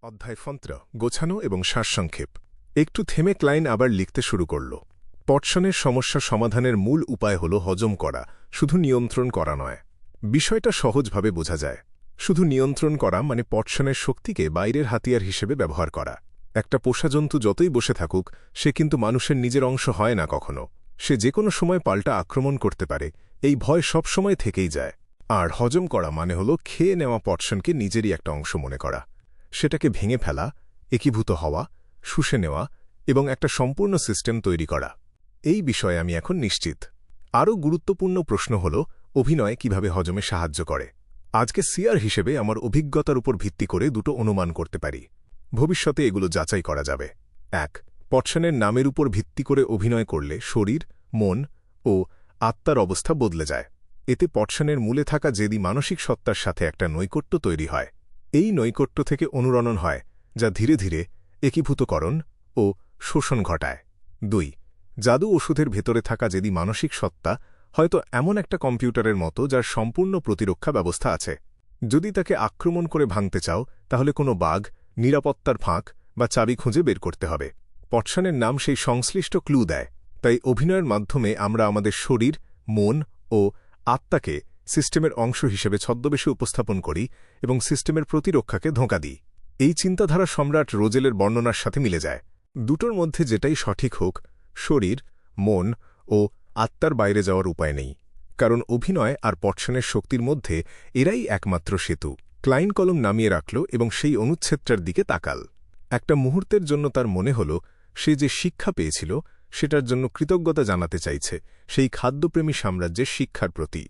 অধ্যায় 15 গোছানো এবং সারসংক্ষেপ। একটু থেমে ক্লাইন আবার লিখতে শুরু করল। পটসনের সমস্যা সমাধানের মূল উপায় হল হজম করা, শুধু নিয়ন্ত্রণ করা নয়। বিষয়টা সহজভাবে বোঝা যায়। শুধু নিয়ন্ত্রণ করা মানে পটসনের শক্তিকে বাইরের হাতিয়ার হিসেবে ব্যবহার করা। একটা পোষা জন্তু যতই বসে থাকুক, সে কিন্তু মানুষের নিজের অংশ হয় না কখনো। সে যে কোনো সময় পাল্টা আক্রমণ করতে পারে, এই ভয় সবসময় থেকেই যায়। আর হজম করা মানে হল খেয়ে নেওয়া পটসনকে নিজেরই একটা অংশ মনে করা, সেটাকে ভেঙে ফেলা, একীভূত হওয়া, শুষে নেওয়া এবং একটা সম্পূর্ণ সিস্টেম তৈরি করা। এই বিষয়ে আমি এখন নিশ্চিত। আরও গুরুত্বপূর্ণ প্রশ্ন হল অভিনয় কিভাবে হজমে সাহায্য করে। আজকে সিআর হিসেবে আমার অভিজ্ঞতার উপর ভিত্তি করে দুটো অনুমান করতে পারি। ভবিষ্যতে এগুলো যাচাই করা যাবে। ১. পটসনের নামের উপর ভিত্তি করে অভিনয় করলে শরীর, মন ও আত্মার অবস্থা বদলে যায়। এতে পটসনের মূলে থাকা জেদি মানসিক সত্তার সাথে একটা নৈকট্য তৈরি হয়। এই নৈকট্য থেকে অনুরণন হয়, যা ধীরে ধীরে একীভূতকরণ ও শোষণ ঘটায়। ২. জাদু ওষুধের ভেতরে থাকা জেদি মানসিক সত্তা হয়তো এমন একটা কম্পিউটারের মতো যার সম্পূর্ণ প্রতিরক্ষা ব্যবস্থা আছে। যদি তাকে আক্রমণ করে ভাঙতে চাও, তাহলে কোনো বাগ, নিরাপত্তার ফাঁক বা চাবি খুঁজে বের করতে হবে। পটসনের নাম সেই সংশ্লিষ্ট ক্লু দেয়। তাই অভিনয়ের মাধ্যমে আমরা আমাদের শরীর, মন ও আত্মাকে সিস্টেমের অংশ হিসেবে ছদ্মবেশে উপস্থাপন করি এবং সিস্টেমের প্রতিরক্ষাকে ধোঁকা দিই। এই চিন্তাধারা সম্রাট রোজেলের বর্ণনার সাথে মিলে যায়। দুটোর মধ্যে যেটাই সঠিক হোক, শরীর, মন ও আত্মার বাইরে যাওয়ার উপায় নেই, কারণ অভিনয় আর পটসনের শক্তির মধ্যে এরাই একমাত্র সেতু। ক্লাইন কলম নামিয়ে রাখল এবং সেই অনুচ্ছেদটার দিকে তাকাল। একটা মুহূর্তের জন্য তার মনে হল সে যে শিক্ষা পেয়েছিল সেটার জন্য কৃতজ্ঞতা জানাতে চাইছে সেই খাদ্যপ্রেমী সাম্রাজ্যের শিক্ষার প্রতি।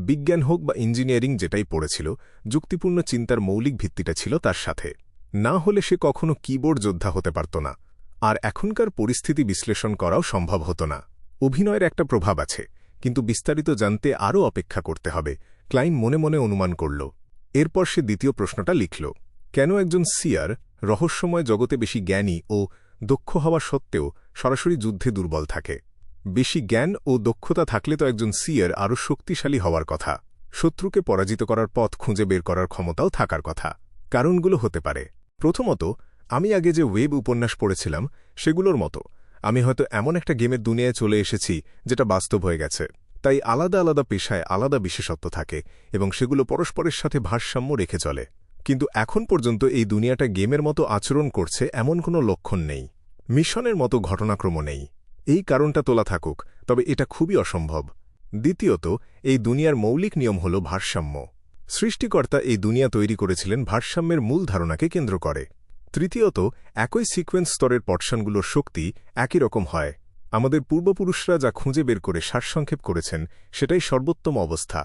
বিজ্ঞান হোক বা ইঞ্জিনিয়ারিং যেটাই পড়েছিল, যুক্তিপূর্ণ চিন্তার মৌলিক ভিত্তিটা ছিল তার সাথে। না হলে সে কখনো কিবোর্ড যোদ্ধা হতে পারত না, আর এখনকার পরিস্থিতি বিশ্লেষণ করাও সম্ভব হতো না। অভিনয়ের একটা প্রভাব আছে, কিন্তু বিস্তারিত জানতে আরও অপেক্ষা করতে হবে, ক্লাইন মনে মনে অনুমান করল। এরপর সে দ্বিতীয় প্রশ্নটা লিখল। কেন একজন সিয়ার রহস্যময় জগতে বেশি জ্ঞানী ও দক্ষ হওয়া সত্ত্বেও সরাসরি যুদ্ধে দুর্বল থাকে? বেশি জ্ঞান ও দক্ষতা থাকলে তো একজন সিয়ার আরও শক্তিশালী হওয়ার কথা। শত্রুকে পরাজিত করার পথ খুঁজে বের করার ক্ষমতাও থাকার কথা। কারণগুলো হতে পারে, প্রথমত, আমি আগে যে ওয়েব উপন্যাস পড়েছিলাম সেগুলোর মতো আমি হয়তো এমন একটা গেমের দুনিয়ায় চলে এসেছি যেটা বাস্তব হয়ে গেছে। তাই আলাদা আলাদা পেশায় আলাদা বিশেষত্ব থাকে এবং সেগুলো পরস্পরের সাথে ভারসাম্য রেখে চলে। কিন্তু এখন পর্যন্ত এই দুনিয়াটা গেমের মতো আচরণ করছে এমন কোনো লক্ষণ নেই। মিশনের মতো ঘটনাক্রম নেই। এই কারণটা তোলা থাকুক, তবে এটা খুবই অসম্ভব। দ্বিতীয়ত, এই দুনিয়ার মৌলিক নিয়ম হল ভারসাম্য। সৃষ্টিকর্তা এই দুনিয়া তৈরি করেছিলেন ভারসাম্যের মূল ধারণাকে কেন্দ্র করে। তৃতীয়ত, একই সিকোয়েন্স স্তরের পটসনগুলোর শক্তি একই রকম হয়। আমাদের পূর্বপুরুষরা যা খুঁজে বের করে সারসংক্ষেপ করেছেন সেটাই সর্বোত্তম অবস্থা।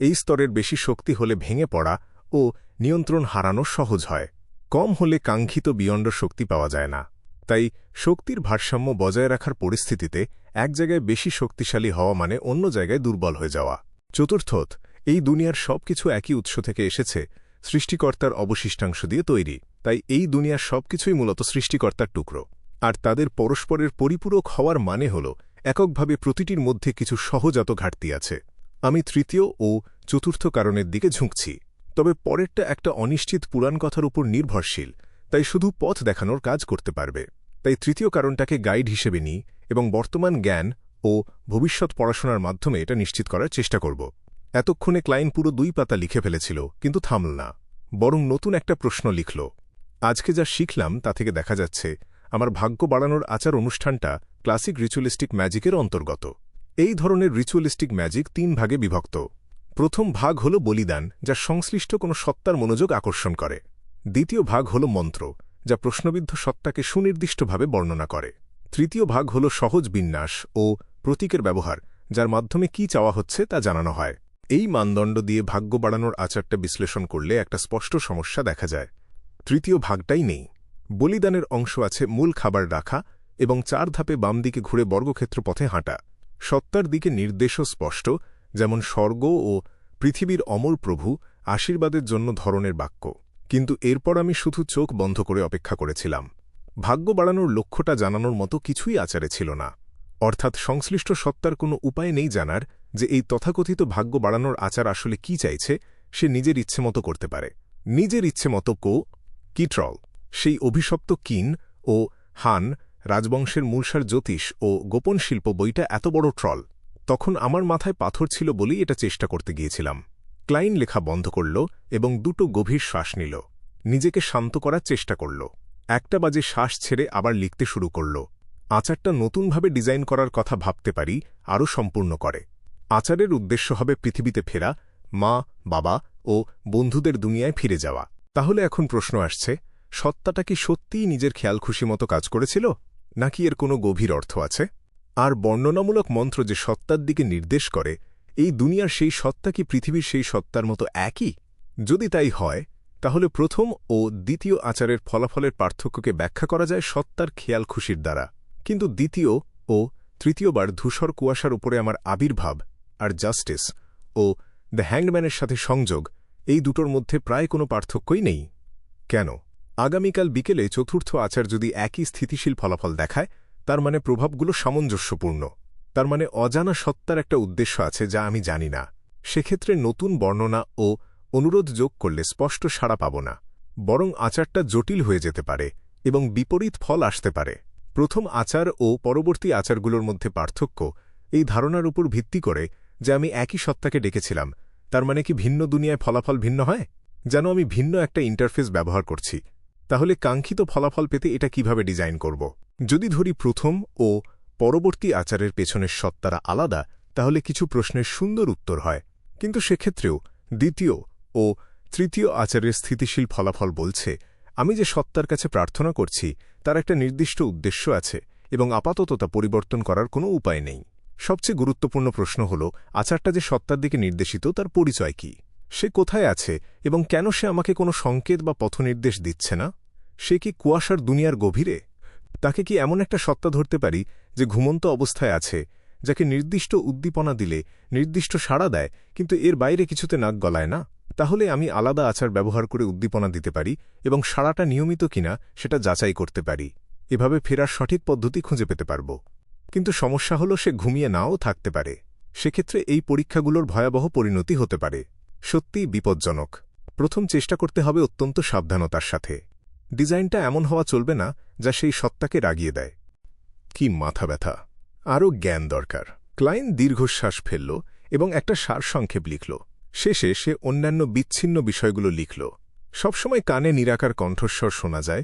এই স্তরের বেশি শক্তি হলে ভেঙে পড়া ও নিয়ন্ত্রণ হারানো সহজ হয়, কম হলে কাঙ্ক্ষিত বিয়ণ্ড শক্তি পাওয়া যায় না। তাই শক্তির ভারসাম্য বজায় রাখার পরিস্থিতিতে এক জায়গায় বেশি শক্তিশালী হওয়া মানে অন্য জায়গায় দুর্বল হয়ে যাওয়া। চতুর্থত, এই দুনিয়ার সবকিছু একই উৎস থেকে এসেছে, সৃষ্টিকর্তার অবশিষ্টাংশ দিয়ে তৈরি। তাই এই দুনিয়ার সবকিছুই মূলত সৃষ্টিকর্তার টুকরো, আর তাদের পরস্পরের পরিপূরক হওয়ার মানে হল এককভাবে প্রতিটির মধ্যে কিছু সহজাত ঘাটতি আছে। আমি তৃতীয় ও চতুর্থ কারণের দিকে ঝুঁকছি, তবে পরেরটা একটা অনিশ্চিত পুরাণ কথার উপর নির্ভরশীল, তাই শুধু পথ দেখানোর কাজ করতে পারবে। তাই তৃতীয় কারণটাকে গাইড হিসেবে নিই এবং বর্তমান জ্ঞান ও ভবিষ্যৎ পড়াশোনার মাধ্যমে এটা নিশ্চিত করার চেষ্টা করব। এতক্ষণে ক্লাইন পুরো 2 পাতা লিখে ফেলেছিল, কিন্তু থামল না, বরং নতুন একটা প্রশ্ন লিখল। আজকে যা শিখলাম তা থেকে দেখা যাচ্ছে আমার ভাগ্য বাড়ানোর আচার অনুষ্ঠানটা ক্লাসিক রিচুয়ালিস্টিক ম্যাজিকের অন্তর্গত। এই ধরনের রিচুয়ালিস্টিক ম্যাজিক 3 ভাগে বিভক্ত। প্রথম ভাগ হল বলিদান, যা সংশ্লিষ্ট কোনো সত্তার মনোযোগ আকর্ষণ করে। দ্বিতীয় ভাগ হল মন্ত্র, যা প্রশ্নবিদ্ধ সত্তাকে সুনির্দিষ্টভাবে বর্ণনা করে। তৃতীয় ভাগ হল সহজ বিন্যাস ও প্রতীকের ব্যবহার, যার মাধ্যমে কি চাওয়া হচ্ছে তা জানানো হয়। এই মানদণ্ড দিয়ে ভাগ্য বাড়ানোর আচারটা বিশ্লেষণ করলে একটা স্পষ্ট সমস্যা দেখা যায়। তৃতীয় ভাগটাই নেই। বলিদানের অংশ আছে মূল খাবার রাখা এবং 4 ধাপে বাম দিকে ঘুরে বর্গক্ষেত্র পথে হাঁটা। সত্তার দিকে নির্দেশও স্পষ্ট, যেমন স্বর্গ ও পৃথিবীর অমর প্রভু আশীর্বাদের জন্য ধরনের বাক্য। কিন্তু এরপর আমি শুধু চোখ বন্ধ করে অপেক্ষা করেছিলাম। ভাগ্য বাড়ানোর লক্ষ্যটা জানানোর মতো কিছুই আচারে ছিল না। অর্থাৎ সংশ্লিষ্ট সত্তার কোনো উপায় নেই জানার যে এই তথাকথিত ভাগ্য বাড়ানোর আচার আসলে কি চাইছে। সে নিজের ইচ্ছে মতো করতে পারে, নিজের ইচ্ছে মতো কি ট্রল সেই অভিশপ্ত কিন ও হান রাজবংশের মূলসার জ্যোতিষ ও গোপন শিল্প বইটা এত বড় ট্রল। তখন আমার মাথায় পাথর ছিল বলেই এটা চেষ্টা করতে গিয়েছিলাম। ক্লাইন লেখা বন্ধ করল এবং দুটো গভীর শ্বাস নিল। নিজেকে শান্ত করার চেষ্টা করল। একটা বাজে শ্বাস ছেড়ে আবার লিখতে শুরু করল। আচারটা নতুনভাবে ডিজাইন করার কথা ভাবতে পারি, আরও সম্পূর্ণ করে। আচারের উদ্দেশ্য হবে পৃথিবীতে ফেরা, মা, বাবা ও বন্ধুদের দুনিয়ায় ফিরে যাওয়া। তাহলে এখন প্রশ্ন আসছে, সত্তাটা কি সত্যিই নিজের খেয়াল খুশি মতো কাজ করেছিল, নাকি এর কোনো গভীর অর্থ আছে? আর বর্ণনামূলক মন্ত্র যে সত্তার দিকে নির্দেশ করে, এই দুনিয়ার সেই সত্তা কি পৃথিবীর সেই সত্তার মতো একই? যদি তাই হয়, তাহলে প্রথম ও দ্বিতীয় আচারের ফলাফলের পার্থক্যকে ব্যাখ্যা করা যায় সত্তার খেয়াল খুশির দ্বারা। কিন্তু দ্বিতীয় ও তৃতীয়বার ধূসর কুয়াশার উপরে আমার আবির্ভাব আর জাস্টিস ও দ্য হ্যাংডম্যানের সাথে সংযোগ, এই দুটোর মধ্যে প্রায় কোনো পার্থক্যই নেই। কেন? আগামীকাল বিকেলে চতুর্থ আচার যদি একই স্থিতিশীল ফলাফল দেখায়, তার মানে প্রভাবগুলো সামঞ্জস্যপূর্ণ। তার মানে অজানা সত্তার একটা উদ্দেশ্য আছে যা আমি জানি না। সেক্ষেত্রে নতুন বর্ণনা ও অনুরোধ যোগ করলে স্পষ্ট সাড়া পাব না, বরং আচারটা জটিল হয়ে যেতে পারে এবং বিপরীত ফল আসতে পারে। প্রথম আচার ও পরবর্তী আচারগুলোর মধ্যে পার্থক্য এই ধারণার উপর ভিত্তি করে যে আমি একই সত্তাকে ডেকেছিলাম, তার মানে কি ভিন্ন দুনিয়ায় ফলাফল ভিন্ন হয়? যেন আমি ভিন্ন একটা ইন্টারফেস ব্যবহার করছি। তাহলে কাঙ্ক্ষিত ফলাফল পেতে এটা কিভাবে ডিজাইন করব? যদি ধরি প্রথম ও পরবর্তী আচারের পেছনের সত্তারা আলাদা, তাহলে কিছু প্রশ্নের সুন্দর উত্তর হয়। কিন্তু সেক্ষেত্রেও দ্বিতীয় ও তৃতীয় আচারের স্থিতিশীল ফলাফল বলছে আমি যে সত্তার কাছে প্রার্থনা করছি তার একটা নির্দিষ্ট উদ্দেশ্য আছে এবং আপাতত তা পরিবর্তন করার কোনো উপায় নেই। সবচেয়ে গুরুত্বপূর্ণ প্রশ্ন হল, আচারটা যে সত্তার দিকে নির্দেশিত তার পরিচয় কি? সে কোথায় আছে এবং কেন সে আমাকে কোনো সংকেত বা পথনির্দেশ দিচ্ছে না? সে কি কুয়াশার দুনিয়ার গভীরে? তাকে কি এমন একটা সত্তা ধরতে পারি যে ঘুমন্ত অবস্থায় আছে, যাকে নির্দিষ্ট উদ্দীপনা দিলে নির্দিষ্ট সাড়া দেয়, কিন্তু এর বাইরে কিছুতে নাক গলায় না? তাহলে আমি আলাদা আচার ব্যবহার করে উদ্দীপনা দিতে পারি এবং সাড়াটা নিয়মিত কিনা সেটা যাচাই করতে পারি। এভাবে ফেরার সঠিক পদ্ধতি খুঁজে পেতে পারব। কিন্তু সমস্যা হল সে ঘুমিয়ে নাও থাকতে পারে। সেক্ষেত্রে এই পরীক্ষাগুলোর ভয়াবহ পরিণতি হতে পারে। সত্যিই বিপজ্জনক। প্রথম চেষ্টা করতে হবে অত্যন্ত সাবধানতার সাথে। ডিজাইনটা এমন হওয়া চলবে না যা সেই সত্তাকে রাগিয়ে দেয়। কি মাথা ব্যথা! আরও জ্ঞান দরকার। ক্লাইন দীর্ঘশ্বাস ফেলল এবং একটা সারসংক্ষেপ লিখল। শেষে সে অন্যান্য বিচ্ছিন্ন বিষয়গুলো লিখল। সবসময় কানে নিরাকার কণ্ঠস্বর শোনা যায়,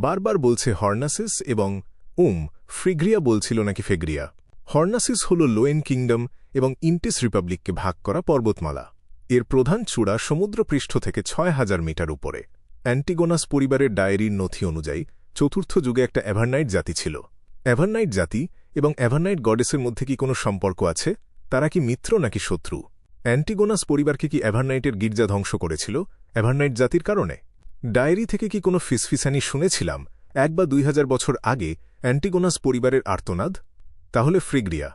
বারবার বলছে হর্নাসিস এবং ফ্রিগ্রিয়া বলছিল নাকি ফেগ্রিয়া। হর্নাসিস হল লোয়েন কিংডম এবং ইন্টিস রিপাবলিককে ভাগ করা পর্বতমালা। এর প্রধান চূড়া সমুদ্রপৃষ্ঠ থেকে ৬,০০০ মিটার উপরে। অ্যান্টিগোনাস পরিবারের ডায়েরির নথি অনুযায়ী চতুর্থ যুগে একটা এভারনাইট জাতি ছিল। এভারনাইট জাতি এবং এভারনাইট গডেসের মধ্যে কি কোনো সম্পর্ক আছে? তারা কি মিত্র নাকি শত্রু? অ্যান্টিগোনাস পরিবারকে কি এভারনাইটের গির্জা ধ্বংস করেছিল এভারনাইট জাতির কারণে? ডায়েরি থেকে কি কোনো ফিসফিসানি শুনেছিলাম ১ বা ২,০০০ বছর আগে অ্যান্টিগোনাস পরিবারের আর্তনাদ? তাহলে ফ্রিগ্রিয়া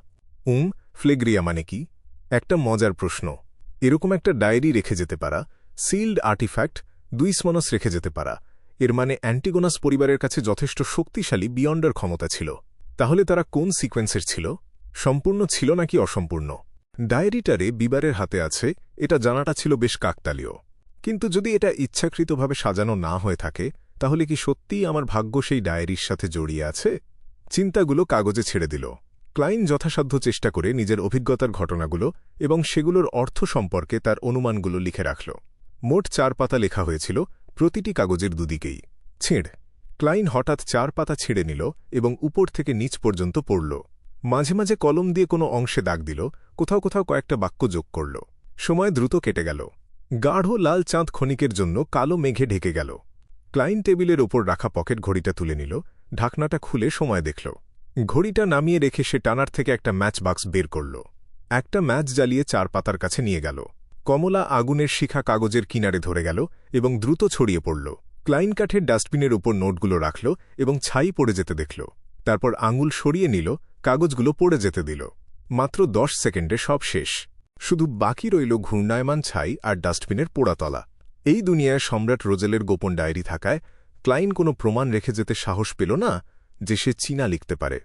ফ্লেগ্রিয়া মানে কি? একটা মজার প্রশ্ন। এরকম একটা ডায়েরি রেখে যেতে পারা, সিল্ড আর্টিফ্যাক্ট, ২ স্মনস রেখে যেতে পারা, এর মানে অ্যান্টিগোনাস পরিবারের কাছে যথেষ্ট শক্তিশালী বিয়ন্ডার ক্ষমতা ছিল। তাহলে তারা কোন সিকোয়েন্সের ছিল? সম্পূর্ণ ছিল নাকি অসম্পূর্ণ? ডায়েরিটারে বিবারের হাতে আছে, এটা জানাটা ছিল বেশ কাকতালীয়। কিন্তু যদি এটা ইচ্ছাকৃতভাবে সাজানো না হয়ে থাকে, তাহলে কি সত্যিই আমার ভাগ্য সেই ডায়েরির সাথে জড়িয়ে আছে? চিন্তাগুলো কাগজে ছেড়ে দিল। ক্লাইন যথাসাধ্য চেষ্টা করে নিজের অভিজ্ঞতার ঘটনাগুলো এবং সেগুলোর অর্থ সম্পর্কে তার অনুমানগুলো লিখে রাখল। মোট ৪ পাতা লেখা হয়েছিল, প্রতিটি কাগজের দুদিকেই। ছিঁড়। ক্লাইন হঠাৎ ৪ পাতা ছিঁড়ে নিল এবং উপর থেকে নিচ পর্যন্ত পড়ল। মাঝে মাঝে কলম দিয়ে কোনো অংশে দাগ দিল, কোথাও কোথাও কয়েকটা বাক্য যোগ করল। সময় দ্রুত কেটে গেল। গাঢ় লাল চাঁদ ক্ষণিকের জন্য কালো মেঘে ঢেকে গেল। ক্লাইন টেবিলের ওপর রাখা পকেট ঘড়িটা তুলে নিল, ঢাকনাটা খুলে সময় দেখল। ঘড়িটা নামিয়ে রেখে সে টানার থেকে একটা ম্যাচ বাক্স বের করল। একটা ম্যাচ জ্বালিয়ে ৪ পাতার কাছে নিয়ে গেল। কমলা আগুনের শিখা কাগজের কিনারে ধরে গেল এবং দ্রুত ছড়িয়ে পড়ল। ক্লাইন কাঠের ডাস্টবিনের উপর নোটগুলো রাখল এবং ছাই পড়ে যেতে দেখল। তারপর আঙুল সরিয়ে নিল, কাগজগুলো পড়ে যেতে দিল। মাত্র ১০ সেকেন্ডে সব শেষ। শুধু বাকি রইল ঘূর্ণায়মান ছাই আর ডাস্টবিনের পোড়াতলা। এই দুনিয়ায় সম্রাট রোজেলের গোপন ডায়েরি থাকায় ক্লাইন কোনো প্রমাণ রেখে যেতে সাহস পেল না যে সে চীনা লিখতে পারে।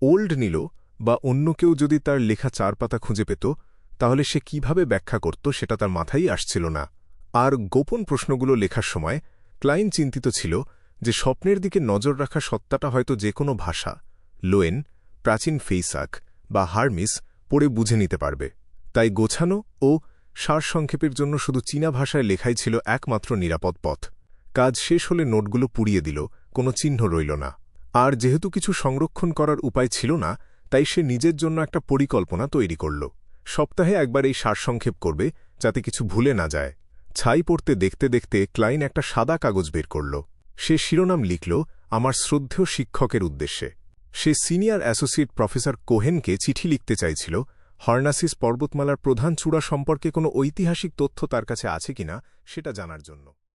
ওল্ড নিল বা অন্য কেউ যদি তার লেখা ৪ পাতা খুঁজে পেত, তাহলে সে কিভাবে ব্যাখ্যা করত সেটা তার মাথায় আসছিল না। আর গোপন প্রশ্নগুলো লেখার সময় ক্লাইন চিন্তিত ছিল যে স্বপ্নের দিকে নজর রাখা সত্তাটা হয়তো যে কোনো ভাষা, লোয়েন, প্রাচীন ফেইসাক বা হারমিস পড়ে বুঝে নিতে পারবে। তাই গোছানো ও সারসংক্ষেপের জন্য শুধু চীনা ভাষায় লেখাই ছিল একমাত্র নিরাপদ পথ। কাজ শেষ হলে নোটগুলো পুড়িয়ে দিল, কোনো চিহ্ন রইল না। আর যেহেতু কিছু সংরক্ষণ করার উপায় ছিল না, তাই সে নিজের জন্য একটা পরিকল্পনা তৈরি করল। সপ্তাহে একবার এই সারসংক্ষেপ করবে, যাতে কিছু ভুলে না যায়। ছাই পড়তে দেখতে দেখতে ক্লাইন একটা সাদা কাগজ বের করল। সে শিরোনাম লিখল, আমার শ্রদ্ধেয় শিক্ষকের উদ্দেশ্যে। সে সিনিয়র অ্যাসোসিয়েট প্রফেসর কোহেনকে চিঠি লিখতে চাইছিল, হর্নাসিস পর্বতমালার প্রধান চূড়া সম্পর্কে কোনো ঐতিহাসিক তথ্য তার কাছে আছে কিনা সেটা জানার জন্য।